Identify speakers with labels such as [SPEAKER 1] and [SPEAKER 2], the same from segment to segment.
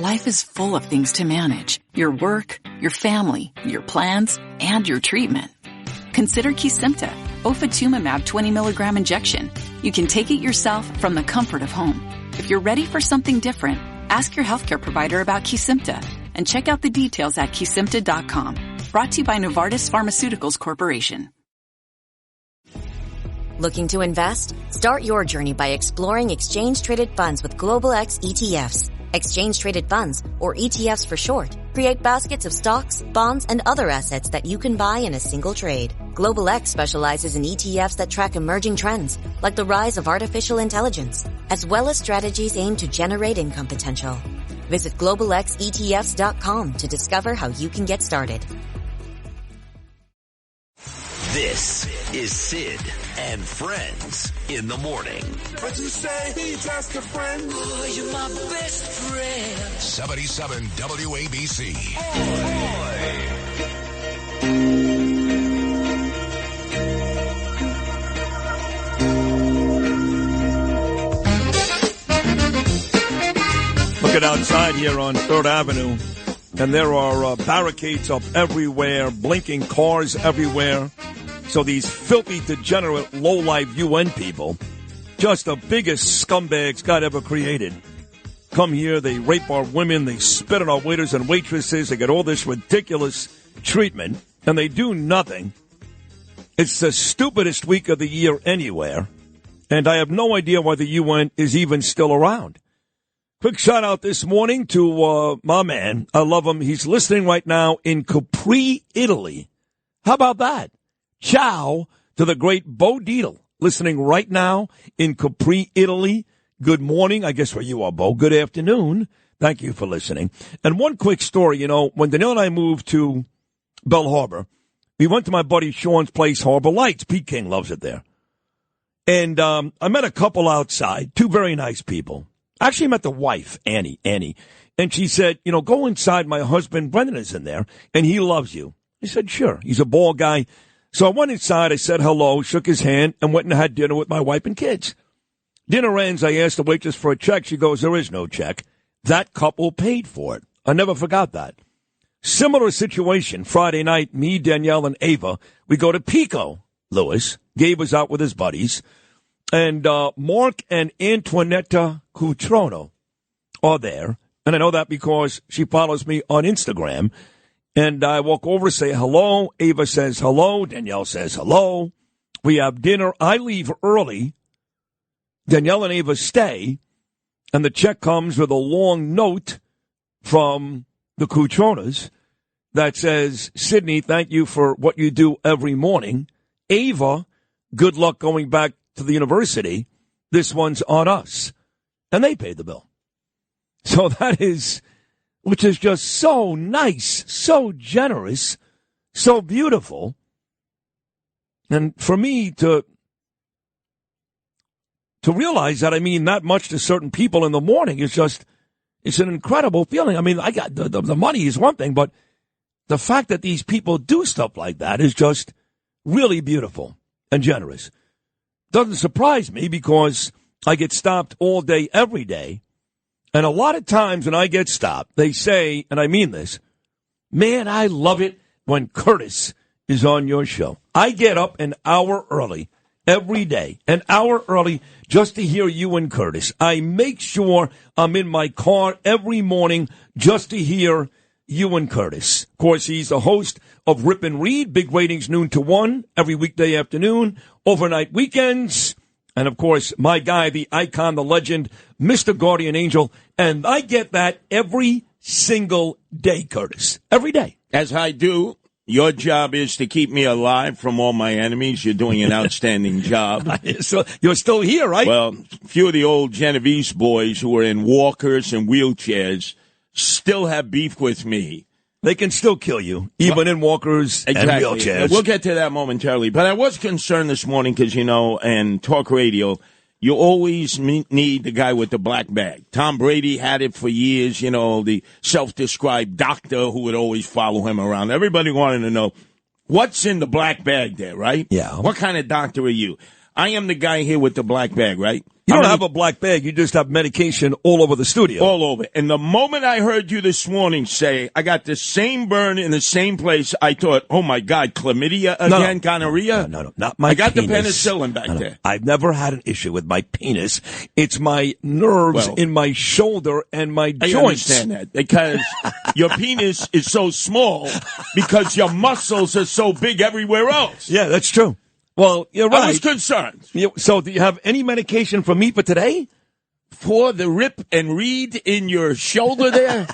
[SPEAKER 1] Life is full of things to manage. Your work, your family, your plans, and your treatment. Consider Kesimpta, ofatumumab 20 milligram injection. You can take it yourself from the comfort of home. If you're ready for something different, ask your healthcare provider about Kesimpta and check out the details at kesimpta.com. Brought to you by Novartis Pharmaceuticals Corporation.
[SPEAKER 2] Looking to invest? Start your journey by exploring exchange-traded funds with Global X ETFs. Exchange-traded funds, or ETFs for short, create baskets of stocks, bonds, and other assets that you can buy in a single trade. Global X specializes in ETFs that track emerging trends, like the rise of artificial intelligence, as well as strategies aimed to generate income potential. Visit globalxetfs.com to discover how you can get started.
[SPEAKER 3] This is Sid and Friends in the morning.
[SPEAKER 4] But you say he's just a friend.
[SPEAKER 5] Oh, you're my best friend.
[SPEAKER 6] 77 WABC.
[SPEAKER 7] Looking outside here on 3rd Avenue, and there are barricades up everywhere, blinking cars everywhere. So these filthy, degenerate, low-life UN people, just the biggest scumbags God ever created, come here, they rape our women, they spit on our waiters and waitresses, they get all this ridiculous treatment, and they do nothing. It's the stupidest week of the year anywhere, and I have no idea why the UN is even still around. Quick shout-out this morning to my man. I love him. He's listening right now in Capri, Italy. How about that? Ciao to the great Bo Dietl, listening right now in Capri, Italy. Good morning. I guess where you are, Bo. Good afternoon. Thank you for listening. And one quick story, when Danielle and I moved to Bell Harbor, we went to my buddy Sean's place, Harbor Lights. Pete King loves it there. And I met a couple outside, two very nice people. I actually met the wife, Annie. And she said, go inside. My husband, Brendan, is in there, and he loves you. I said, sure. He's a bald guy. So I went inside, I said hello, shook his hand, and went and had dinner with my wife and kids. Dinner ends, I asked the waitress for a check. She goes, there is no check. That couple paid for it. I never forgot that. Similar situation, Friday night, me, Danielle, and Ava, we go to Pico, Lewis. Gabe was out with his buddies. And Mark and Antoinetta Cutrono are there. And I know that because she follows me on Instagram. And I walk over, say hello. Ava says hello. Danielle says hello. We have dinner. I leave early. Danielle and Ava stay. And the check comes with a long note from the Cutronas that says, Sydney, thank you for what you do every morning. Ava, good luck going back to the university. This one's on us. And they paid the bill. So that is... which is just so nice, so generous, so beautiful. And for me to realize that I mean that much to certain people in the morning is just, it's an incredible feeling. I mean, I got the money is one thing, but the fact that these people do stuff like that is just really beautiful and generous. Doesn't surprise me because I get stopped all day, every day. And a lot of times when I get stopped, they say, and I mean this, man, I love it when Curtis is on your show. I get up an hour early every day, an hour early just to hear you and Curtis. I make sure I'm in my car every morning just to hear you and Curtis. Of course, he's the host of Rip and Read, big ratings noon to 1, every weekday afternoon, overnight weekends. And, of course, my guy, the icon, the legend, Mr. Guardian Angel. And I get that every single day, Curtis. Every day.
[SPEAKER 8] As I do. Your job is to keep me alive from all my enemies. You're doing an outstanding job.
[SPEAKER 7] So you're still here, right?
[SPEAKER 8] Well, a few of the old Genovese boys who are in walkers and wheelchairs still have beef with me.
[SPEAKER 7] They can still kill you, even in walkers and wheelchairs.
[SPEAKER 8] We'll get to that momentarily. But I was concerned this morning because, and talk radio, you always need the guy with the black bag. Tom Brady had it for years, the self-described doctor who would always follow him around. Everybody wanted to know, what's in the black bag there, right?
[SPEAKER 7] Yeah.
[SPEAKER 8] What kind of doctor are you? I am the guy here with the black bag, right?
[SPEAKER 7] You don't have a black bag. You just have medication all over the studio.
[SPEAKER 8] All over. And the moment I heard you this morning say, I got the same burn in the same place, I thought, oh, my God, chlamydia again, gonorrhea?
[SPEAKER 7] No, not my penis.
[SPEAKER 8] I got the penicillin back there.
[SPEAKER 7] I've never had an issue with my penis. It's my nerves in my shoulder and my joints.
[SPEAKER 8] I understand that because your penis is so small because your muscles are so big everywhere else.
[SPEAKER 7] Yeah, that's true. Well, you're right.
[SPEAKER 8] I was concerned.
[SPEAKER 7] So do you have any medication for me for today?
[SPEAKER 8] For the rip and read in your shoulder there?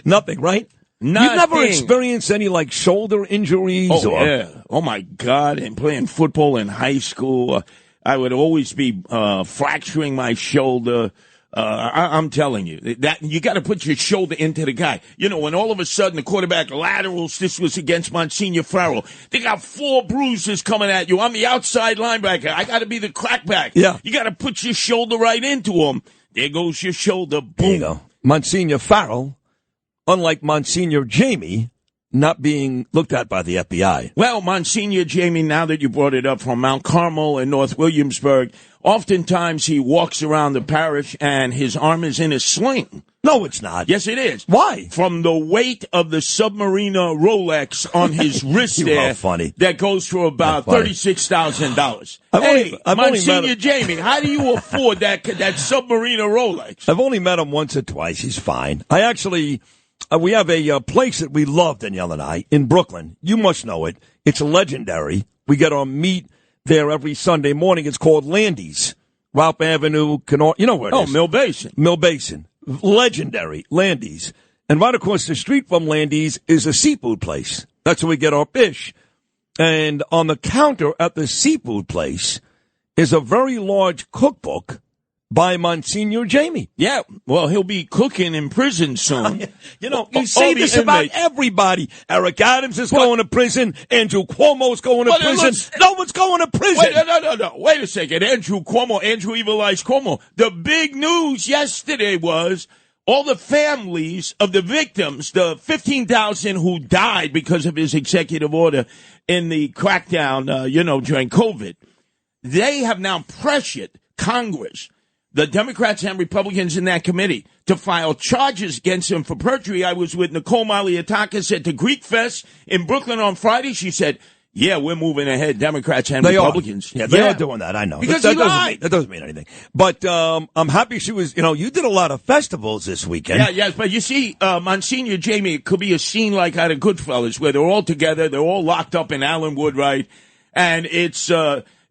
[SPEAKER 7] Nothing, right?
[SPEAKER 8] Nothing.
[SPEAKER 7] You've never experienced any, like, shoulder injuries?
[SPEAKER 8] Yeah. Oh, my God. And playing football in high school, I would always be fracturing my shoulder. I'm telling you, that you got to put your shoulder into the guy. You know, when all of a sudden the quarterback laterals, this was against Monsignor Farrell. They got 4 bruises coming at you. I'm the outside linebacker. I got to be the crackback.
[SPEAKER 7] Yeah.
[SPEAKER 8] You got to put your shoulder right into him. There goes your shoulder. Boom.
[SPEAKER 7] There you go. Monsignor Farrell, unlike Monsignor Jamie, not being looked at by the FBI.
[SPEAKER 8] Well, Monsignor Jamie, now that you brought it up, from Mount Carmel in North Williamsburg, oftentimes he walks around the parish and his arm is in a sling.
[SPEAKER 7] No, it's not.
[SPEAKER 8] Yes, it is.
[SPEAKER 7] Why?
[SPEAKER 8] From the weight of the Submarina Rolex on his wrist
[SPEAKER 7] You
[SPEAKER 8] there.
[SPEAKER 7] are funny.
[SPEAKER 8] That goes for about $36,000. Hey, Monsignor Jamie, how do you afford that Submarina Rolex?
[SPEAKER 7] I've only met him once or twice. He's fine. I actually... we have a place that we love, Danielle and I, in Brooklyn. You must know it. It's legendary. We get our meat there every Sunday morning. It's called Landy's. Ralph Avenue, you know where it is.
[SPEAKER 8] Mill Basin.
[SPEAKER 7] Mill Basin. Legendary, Landy's. And right across the street from Landy's is a seafood place. That's where we get our fish. And on the counter at the seafood place is a very large cookbook by Monsignor Jamie.
[SPEAKER 8] Yeah, well, he'll be cooking in prison soon.
[SPEAKER 7] You know, you say this about everybody. Eric Adams is going to prison. Andrew Cuomo's going to prison. No one's going to prison.
[SPEAKER 8] No. Wait a second. Andrew Evil Eyes Cuomo. The big news yesterday was all the families of the victims, the 15,000 who died because of his executive order in the crackdown, during COVID. They have now pressured Congress, the Democrats and Republicans in that committee, to file charges against him for perjury. I was with Nicole Maliataka, said to Greek Fest in Brooklyn on Friday. She said, yeah, we're moving ahead, Democrats and Republicans.
[SPEAKER 7] Yeah, they are doing that, I know.
[SPEAKER 8] Because
[SPEAKER 7] that doesn't mean anything. But I'm happy she was, you did a lot of festivals this weekend.
[SPEAKER 8] Yeah, yes, but you see, Monsignor Jamie, it could be a scene like out of Goodfellas, where they're all together, they're all locked up in Allenwood, right? And it's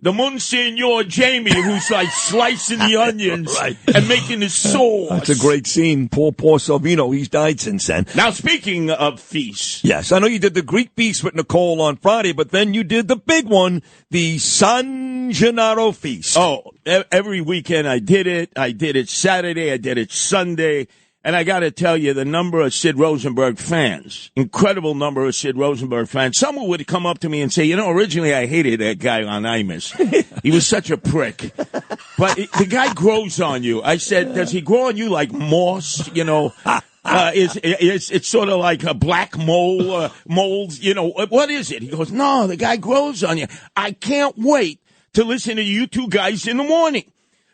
[SPEAKER 8] the Monsignor Jamie who's like slicing the onions and making the sauce.
[SPEAKER 7] That's a great scene. Poor Sorvino, he's died since then.
[SPEAKER 8] Now, speaking of feasts.
[SPEAKER 7] Yes, I know you did the Greek feast with Nicole on Friday, but then you did the big one, the San Gennaro feast.
[SPEAKER 8] Oh, every weekend I did it. I did it Saturday. I did it Sunday. And I got to tell you, the number of Sid Rosenberg fans, incredible number of Sid Rosenberg fans. Someone would come up to me and say, originally I hated that guy on Imus. He was such a prick. But the guy grows on you. I said, does he grow on you like moss? It's sort of like a black mold, what is it? He goes, no, the guy grows on you. I can't wait to listen to you two guys in the morning.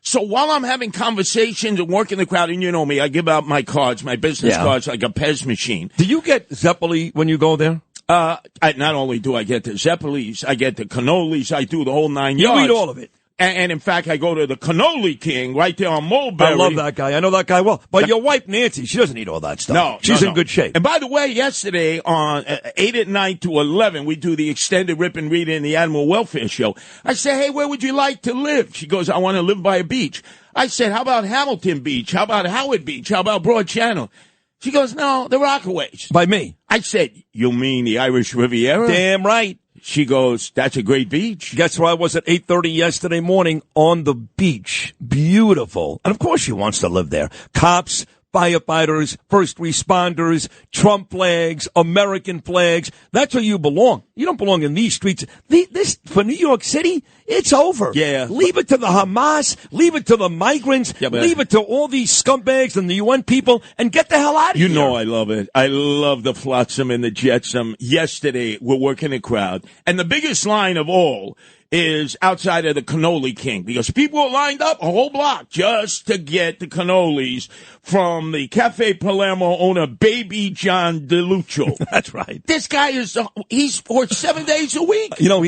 [SPEAKER 8] So while I'm having conversations and working the crowd, and you know me, I give out my cards, my business cards, like a Pez machine.
[SPEAKER 7] Do you get Zeppeli when you go there?
[SPEAKER 8] Not only do I get the Zeppelis, I get the cannolis, I do the whole 9 yards.
[SPEAKER 7] You eat all of it.
[SPEAKER 8] And in fact, I go to the Cannoli King right there on Mulberry.
[SPEAKER 7] I love that guy. I know that guy well. But your wife, Nancy, she doesn't eat all that stuff.
[SPEAKER 8] No.
[SPEAKER 7] She's in good shape.
[SPEAKER 8] And by the way, yesterday on 8 at night to 11, we do the extended Rip and Read in the Animal Welfare Show. I say, hey, where would you like to live? She goes, I want to live by a beach. I said, how about Hamilton Beach? How about Howard Beach? How about Broad Channel? She goes, no, the Rockaways.
[SPEAKER 7] By me.
[SPEAKER 8] I said, you mean the Irish Riviera?
[SPEAKER 7] Damn right.
[SPEAKER 8] She goes, that's a great beach.
[SPEAKER 7] Guess where I was at 8:30 yesterday morning? On the beach. Beautiful. And of course she wants to live there. Cops, firefighters, first responders, Trump flags, American flags. That's where you belong. You don't belong in these streets. This for New York City, it's over.
[SPEAKER 8] Yeah.
[SPEAKER 7] Leave it to the Hamas. Leave it to the migrants. Yeah, leave it to all these scumbags and the UN people and get the hell out of here.
[SPEAKER 8] You know I love it. I love the flotsam and the jetsam. Yesterday, we're working a crowd. And the biggest line of all is outside of the Cannoli King because people are lined up a whole block just to get the cannolis from the Cafe Palermo owner, Baby John DeLuccio.
[SPEAKER 7] That's right.
[SPEAKER 8] This guy he's worked 7 days a week.
[SPEAKER 7] You know,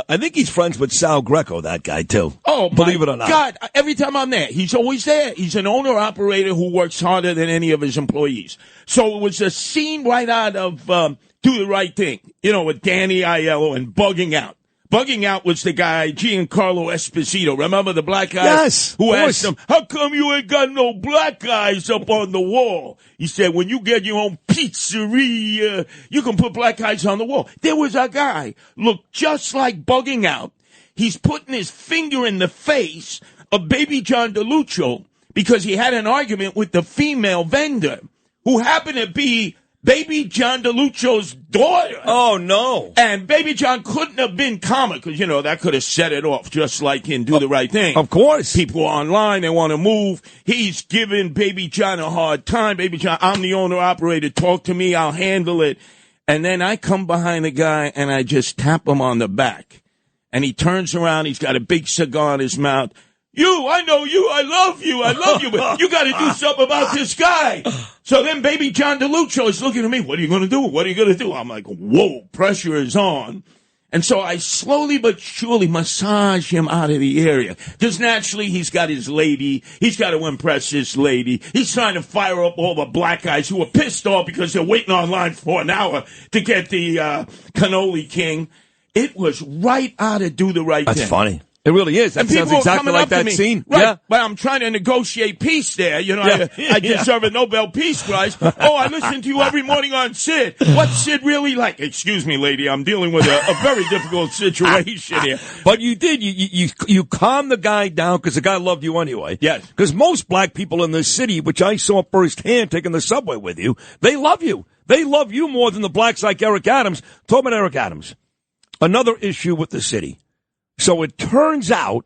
[SPEAKER 7] I think he's friends with Sal Greco, that guy, too.
[SPEAKER 8] Oh,
[SPEAKER 7] believe it or not.
[SPEAKER 8] God, every time I'm there, he's always there. He's an owner-operator who works harder than any of his employees. So it was a scene right out of Do the Right Thing, you know, with Danny Aiello and Bugging Out. Bugging Out was the guy, Giancarlo Esposito. Remember the black guy?
[SPEAKER 7] Yes.
[SPEAKER 8] Who asked him, how come you ain't got no black guys up on the wall? He said, when you get your own pizzeria, you can put black guys on the wall. There was a guy, looked just like Bugging Out. He's putting his finger in the face of Baby John DeLuccio because he had an argument with the female vendor who happened to be Baby John DeLuccio's daughter.
[SPEAKER 7] Oh, no.
[SPEAKER 8] And Baby John couldn't have been calmer because, you know, that could have set it off just like in Do the Right Thing.
[SPEAKER 7] Of course.
[SPEAKER 8] People are online. They want to move. He's giving Baby John a hard time. Baby John, I'm the owner-operator. Talk to me. I'll handle it. And then I come behind the guy and I just tap him on the back. And he turns around. He's got a big cigar in his mouth. I know you, I love you, but you got to do something about this guy. So then Baby John DeLuccio is looking at me, what are you going to do? What are you going to do? I'm like, whoa, pressure is on. And so I slowly but surely massage him out of the area. Just naturally, he's got his lady. He's got to impress his lady. He's trying to fire up all the black guys who are pissed off because they're waiting online for an hour to get the Cannoli King. It was right out of Do the Right Thing.
[SPEAKER 7] That's funny. It really is. That sounds exactly like that scene.
[SPEAKER 8] Right.
[SPEAKER 7] Yeah.
[SPEAKER 8] But I'm trying to negotiate peace there. You know, I deserve a Nobel Peace Prize. Oh, I listen to you every morning on Sid. What's Sid really like? Excuse me, lady. I'm dealing with a very difficult situation here.
[SPEAKER 7] But you did. You calmed the guy down because the guy loved you anyway.
[SPEAKER 8] Yes.
[SPEAKER 7] Because most black people in this city, which I saw firsthand taking the subway with you, they love you. They love you more than the blacks like Eric Adams. Talk about Eric Adams. Another issue with the city. So it turns out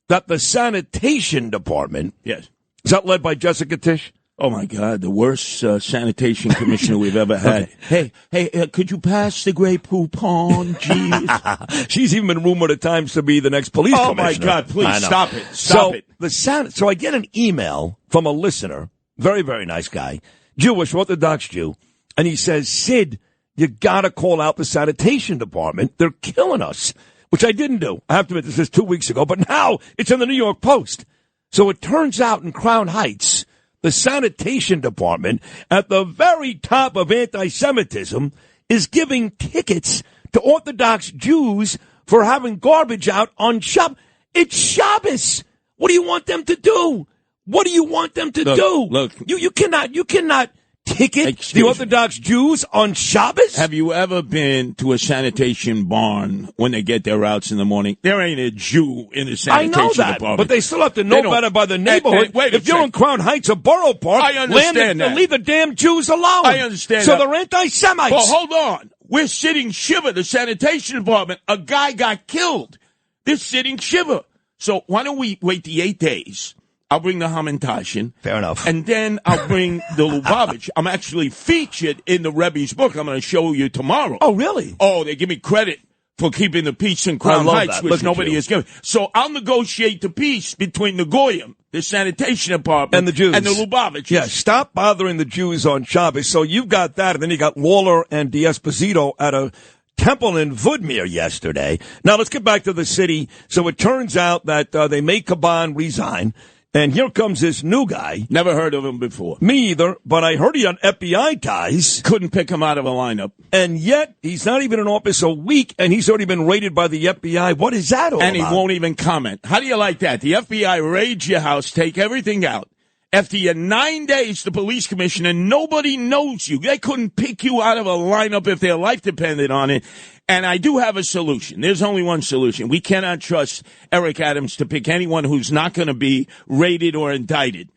[SPEAKER 7] that the sanitation department,
[SPEAKER 8] yes,
[SPEAKER 7] is that led by Jessica Tisch?
[SPEAKER 8] Oh, my God, the worst sanitation commissioner we've ever had.
[SPEAKER 7] Okay.
[SPEAKER 8] Hey, could you pass the Grey Poupon, jeez?
[SPEAKER 7] She's even been rumored at times to be the next police commissioner.
[SPEAKER 8] Oh, my God, please, stop it. Stop it.
[SPEAKER 7] So I get an email from a listener, very, very nice guy, Jewish, Orthodox Jew, and he says, Sid, you got to call out the sanitation department. They're killing us. Which I didn't do. I have to admit, this is 2 weeks ago, but now it's in the New York Post. So it turns out in Crown Heights, the sanitation department, at the very top of anti-Semitism, is giving tickets to Orthodox Jews for having garbage out on Shabbos. It's Shabbos. What do you want them to do? What do you want them to do?
[SPEAKER 8] Look.
[SPEAKER 7] You cannot ticket the Orthodox Jews on Shabbos?
[SPEAKER 8] Have you ever been to a sanitation barn when they get their routes in the morning? There ain't a Jew in the sanitation
[SPEAKER 7] I know that,
[SPEAKER 8] department.
[SPEAKER 7] but they still have to know better by the neighborhood.
[SPEAKER 8] If
[SPEAKER 7] you're in Crown Heights or Borough Park,
[SPEAKER 8] I understand that.
[SPEAKER 7] Leave the damn Jews alone.
[SPEAKER 8] I understand
[SPEAKER 7] so
[SPEAKER 8] that.
[SPEAKER 7] they're anti-Semites.
[SPEAKER 8] Well, hold on. We're sitting shiva, the sanitation department. A guy got killed. They're sitting shiva. So why don't we wait the 8 days? I'll bring the Hamantashen.
[SPEAKER 7] Fair enough.
[SPEAKER 8] And then I'll bring the Lubavitch. I'm actually featured in the Rebbe's book. I'm going to show you tomorrow.
[SPEAKER 7] Oh, really?
[SPEAKER 8] Oh, they give me credit for keeping the peace in Crown Heights, which nobody has given. So I'll negotiate the peace between the Goyim, the sanitation department,
[SPEAKER 7] and the Jews.
[SPEAKER 8] And the Lubavitch.
[SPEAKER 7] Yeah, stop bothering the Jews on Shabbos. So you've got that, and then you got Lawler and D'Esposito at a temple in Woodmere yesterday. Now, let's get back to the city. So it turns out that they made Caban resign. And here comes this new guy.
[SPEAKER 8] Never heard of him before.
[SPEAKER 7] Me either, but I heard he had FBI ties.
[SPEAKER 8] Couldn't pick him out of a lineup.
[SPEAKER 7] And yet, he's not even in office a week, and he's already been raided by the FBI. What is that all about?
[SPEAKER 8] And he won't even comment. How do you like that? The FBI raids your house, take everything out. After your 9 days, the police commissioner, nobody knows you. They couldn't pick you out of a lineup if their life depended on it. And I do have a solution. There's only one solution. We cannot trust Eric Adams to pick anyone who's not going to be raided or indicted.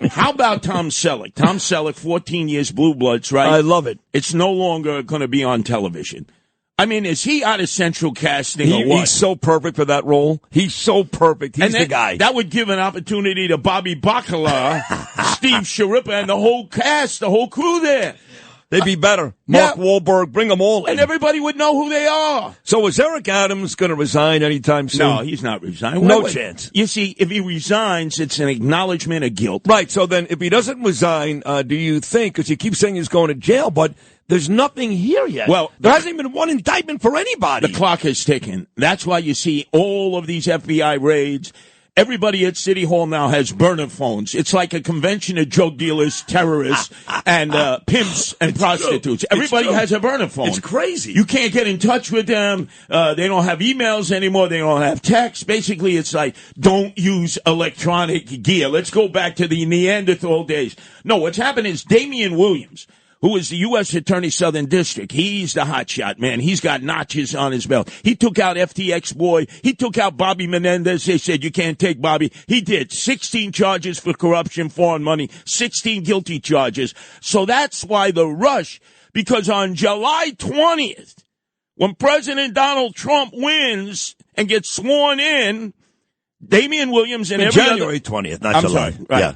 [SPEAKER 8] How about Tom Selleck? Tom Selleck, 14 years Blue Bloods, right?
[SPEAKER 7] I love it.
[SPEAKER 8] It's no longer going to be on television. I mean, is he out of central casting or what?
[SPEAKER 7] He's so perfect for that role. He's so perfect. He's the guy.
[SPEAKER 8] That would give an opportunity to Bobby Bacala, Steve Sharippa, and the whole cast, the whole crew there.
[SPEAKER 7] They'd be better. Mark Wahlberg, bring them all in.
[SPEAKER 8] And everybody would know who they are.
[SPEAKER 7] So is Eric Adams going to resign anytime soon?
[SPEAKER 8] No, he's not resigning.
[SPEAKER 7] No chance.
[SPEAKER 8] You see, if he resigns, it's an acknowledgement of guilt.
[SPEAKER 7] Right, so then if he doesn't resign, do you think, because he keeps saying he's going to jail, but there's nothing here yet.
[SPEAKER 8] Well,
[SPEAKER 7] there hasn't even been one indictment for anybody.
[SPEAKER 8] The clock is ticking. That's why you see all of these FBI raids. Everybody at City Hall now has burner phones. It's like a convention of drug dealers, terrorists, and pimps and prostitutes. Everybody has a burner phone.
[SPEAKER 7] It's crazy.
[SPEAKER 8] You can't get in touch with them. They don't have emails anymore. They don't have text. Basically, it's like, don't use electronic gear. Let's go back to the Neanderthal days. No, what's happened is Damian Williams, who is the U.S. Attorney Southern District. He's the hotshot, man. He's got notches on his belt. He took out FTX boy. He took out Bobby Menendez. They said, you can't take Bobby. He did. 16 charges for corruption, foreign money, 16 guilty charges. So that's why the rush, because on July 20th, when President Donald Trump wins and gets sworn in, Damian Williams and every
[SPEAKER 7] January 20th, not July.
[SPEAKER 8] Sorry, right.
[SPEAKER 7] Yeah.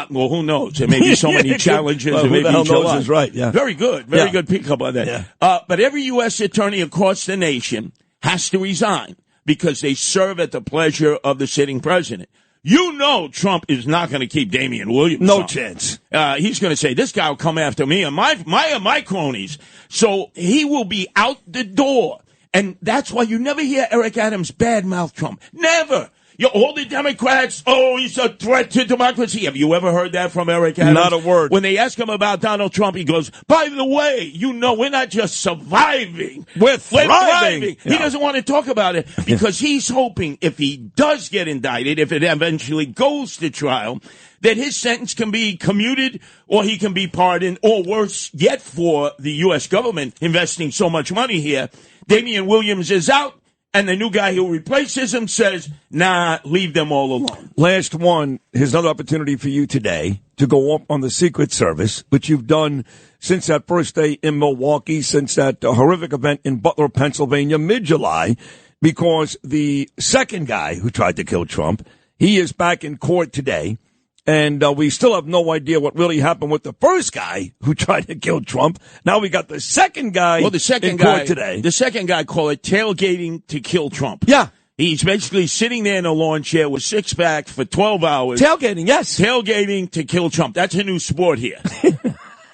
[SPEAKER 8] Well, who knows? There may be so many challenges.
[SPEAKER 7] Well,
[SPEAKER 8] maybe
[SPEAKER 7] who the hell
[SPEAKER 8] July.
[SPEAKER 7] knows is right, yeah.
[SPEAKER 8] Very good. Very good pickup on that.
[SPEAKER 7] Yeah.
[SPEAKER 8] But every U.S. attorney across the nation has to resign because they serve at the pleasure of the sitting president. You know Trump is not going to keep Damian Williams.
[SPEAKER 7] No chance.
[SPEAKER 8] He's going to say, this guy will come after me and my cronies. So he will be out the door. And that's why you never hear Eric Adams badmouth Trump. Never. All the Democrats, he's a threat to democracy. Have you ever heard that from Eric Adams?
[SPEAKER 7] Not a word.
[SPEAKER 8] When they ask him about Donald Trump, he goes, by the way, we're not just surviving.
[SPEAKER 7] We're thriving.
[SPEAKER 8] He doesn't want to talk about it because he's hoping if he does get indicted, if it eventually goes to trial, that his sentence can be commuted or he can be pardoned, or worse yet for the U.S. government investing so much money here. Damian Williams is out. And the new guy who replaces him says, nah, leave them all alone.
[SPEAKER 7] Last one, here's another opportunity for you today to go up on the Secret Service, which you've done since that first day in Milwaukee, since that horrific event in Butler, Pennsylvania, mid-July, because the second guy who tried to kill Trump, he is back in court today. And we still have no idea what really happened with the first guy who tried to kill Trump. Now we got the second guy in court today.
[SPEAKER 8] The second guy called it tailgating to kill Trump.
[SPEAKER 7] Yeah.
[SPEAKER 8] He's basically sitting there in a lawn chair with six-pack for 12 hours.
[SPEAKER 7] Tailgating, yes.
[SPEAKER 8] Tailgating to kill Trump. That's a new sport here.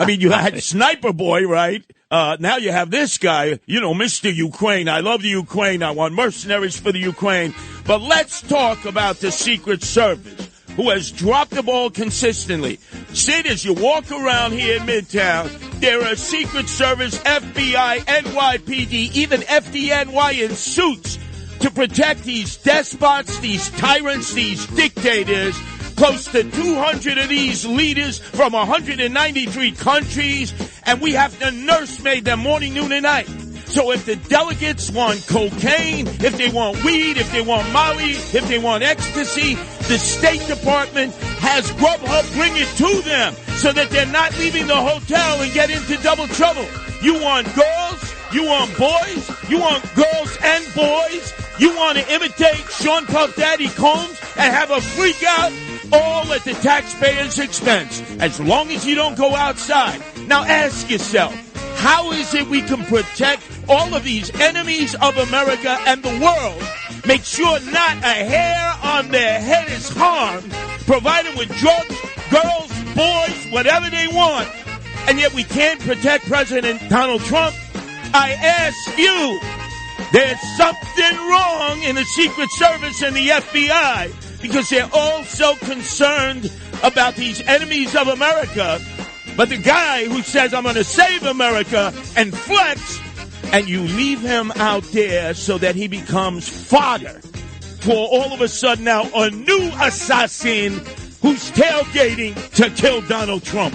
[SPEAKER 8] I mean, you had Sniper Boy, right? Now you have this guy, Mr. Ukraine. I love the Ukraine. I want mercenaries for the Ukraine. But let's talk about the Secret Service, who has dropped the ball consistently. Sid, as you walk around here in Midtown, there are Secret Service, FBI, NYPD, even FDNY in suits to protect these despots, these tyrants, these dictators. Close to 200 of these leaders from 193 countries, and we have to nursemaid them morning, noon, and night. So if the delegates want cocaine, if they want weed, if they want Molly, if they want ecstasy, the State Department has Grubhub bring it to them so that they're not leaving the hotel and get into double trouble. You want girls, you want boys, you want girls and boys, you want to imitate Sean Puff Daddy Combs and have a freak out, all at the taxpayer's expense, as long as you don't go outside. Now ask yourself, how is it we can protect all of these enemies of America and the world, make sure not a hair on their head is harmed, provide them with drugs, girls, boys, whatever they want, and yet we can't protect President Donald Trump? I ask you, there's something wrong in the Secret Service and the FBI, because they're all so concerned about these enemies of America. But the guy who says, I'm going to save America and flex, and you leave him out there so that he becomes fodder for all of a sudden now a new assassin who's tailgating to kill Donald Trump.